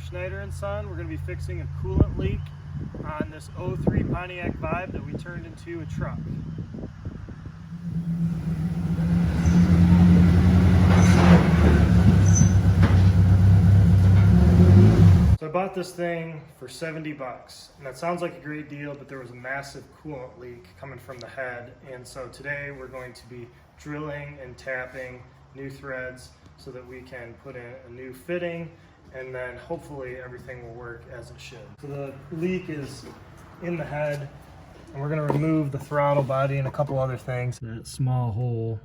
Schneider & Son. We're going to be fixing a coolant leak on this 03 Pontiac Vibe that we turned into a truck. So I bought this thing for 70 bucks, and that sounds like a great deal, but there was a massive coolant leak coming from the head, and so today we're going to be drilling and tapping new threads so that we can put in a new fitting, and then hopefully everything will work as it should. So the leak is in the head, and we're going to remove the throttle body and a couple other things. That small hole,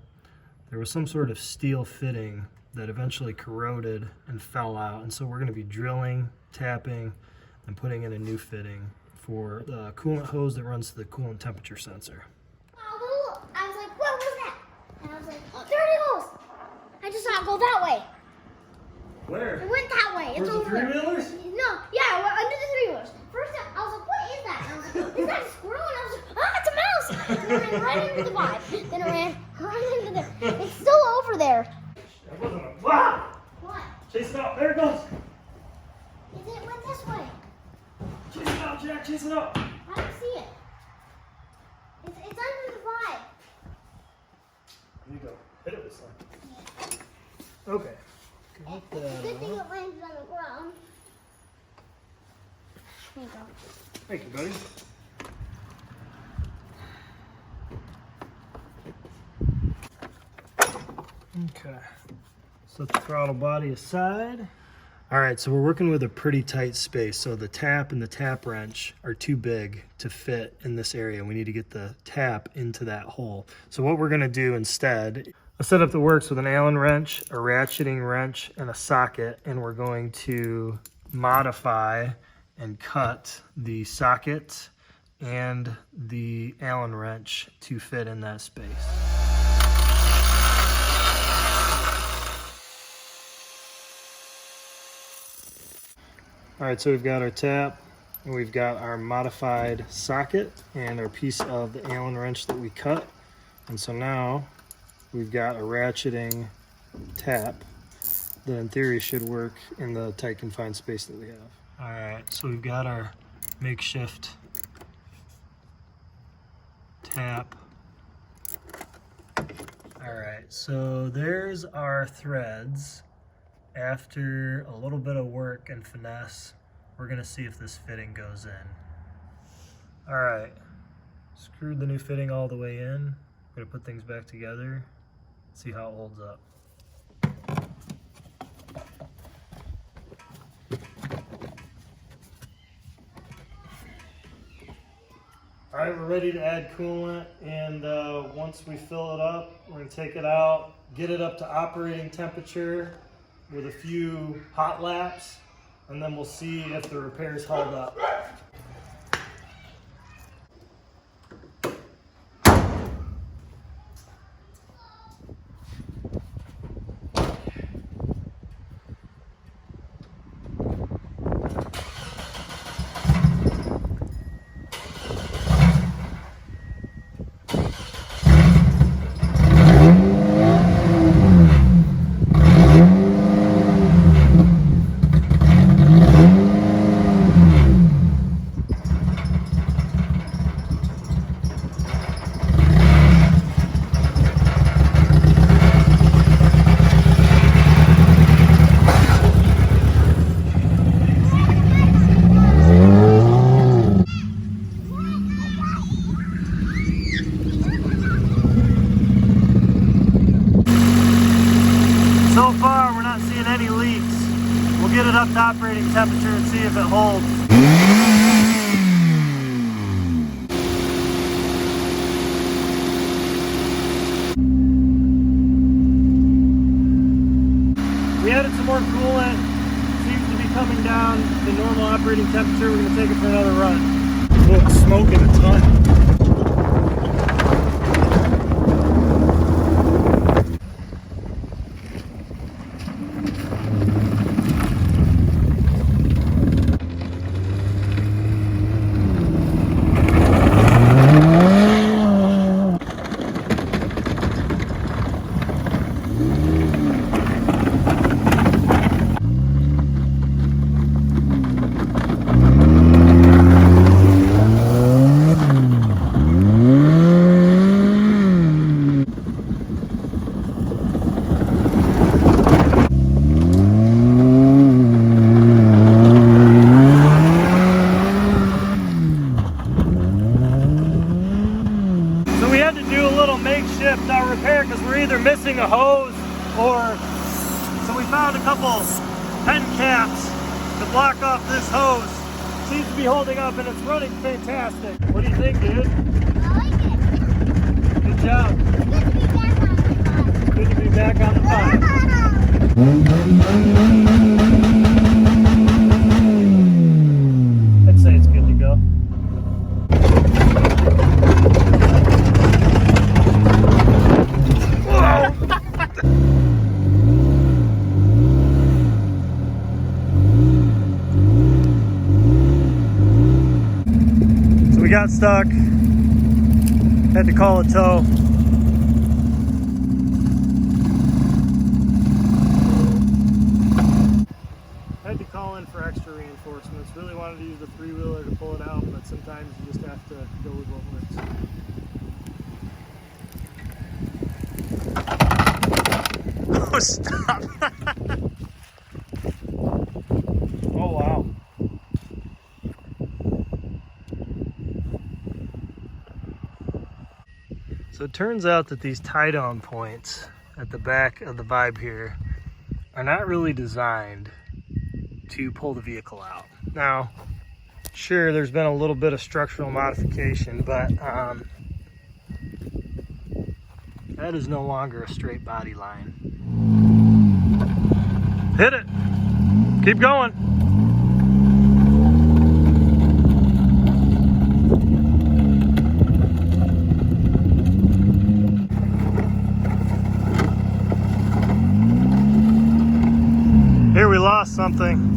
there was some sort of steel fitting that eventually corroded and fell out, and so we're going to be drilling, tapping, and putting in a new fitting for the coolant hose that runs to the coolant temperature sensor. Oh, I was like, what was that? And I was like, oh, there it goes. I just saw it go that way. Where? It went that way. It's over there. Three-wheelers? No, yeah, it went under the three-wheelers. First, I was like, what is that? And I was like, is that a squirrel? And I was like, ah, it's a mouse. And it ran right into the Vibe. Then it ran right into there. It's still over there. That wasn't a... Wow! What? Chase it out. There it goes. It went this way. Chase it out, Jack. Chase it out. I don't see it. It's under the Vibe. There you go. Hit it with something. Okay. Got that Good thing out. it landed on the ground. There you go. Thank you, buddy. Okay. Set the throttle body aside. All right, so we're working with a pretty tight space. So the tap and the tap wrench are too big to fit in this area. We need to get the tap into that hole. So what we're gonna do instead, a setup that works with an Allen wrench, a ratcheting wrench, and a socket, and we're going to modify and cut the socket and the Allen wrench to fit in that space. All right, so we've got our tap, and we've got our modified socket and our piece of the Allen wrench that we cut. And so now we've got a ratcheting tap that in theory should work in the tight confined space that we have. All right, so we've got our makeshift tap. All right, so there's our threads. After a little bit of work and finesse, we're gonna see if this fitting goes in. All right, screwed the new fitting all the way in. We're gonna put things back together, see how it holds up. All right, we're ready to add coolant, and once we fill it up, we're gonna take it out, get it up to operating temperature with a few hot laps, and then we'll see if the repairs held up. So far, we're not seeing any leaks. We'll get it up to operating temperature and see if it holds. We added some more coolant. Seems to be coming down to normal operating temperature. We're gonna take it for another run. Oh, it's smoking a ton. hose, or so we found a couple pen caps to block off this hose. Seems to be holding up and it's running fantastic. What do you think, dude? I like it. Good job. Good to be back on the vibe. Good to be back on the vibe. I'd say it's good to go. So we got stuck. Had to call a tow. Had to call in for extra reinforcements. Really wanted to use the 3-wheeler to pull it out, but sometimes you just have to go with what works. Oh, stop! Oh, wow. So it turns out that these tie-down points at the back of the Vibe here are not really designed to pull the vehicle out. Now, sure, there's been a little bit of structural modification, but that is no longer a straight body line. Hit it! Keep going! Here we lost something.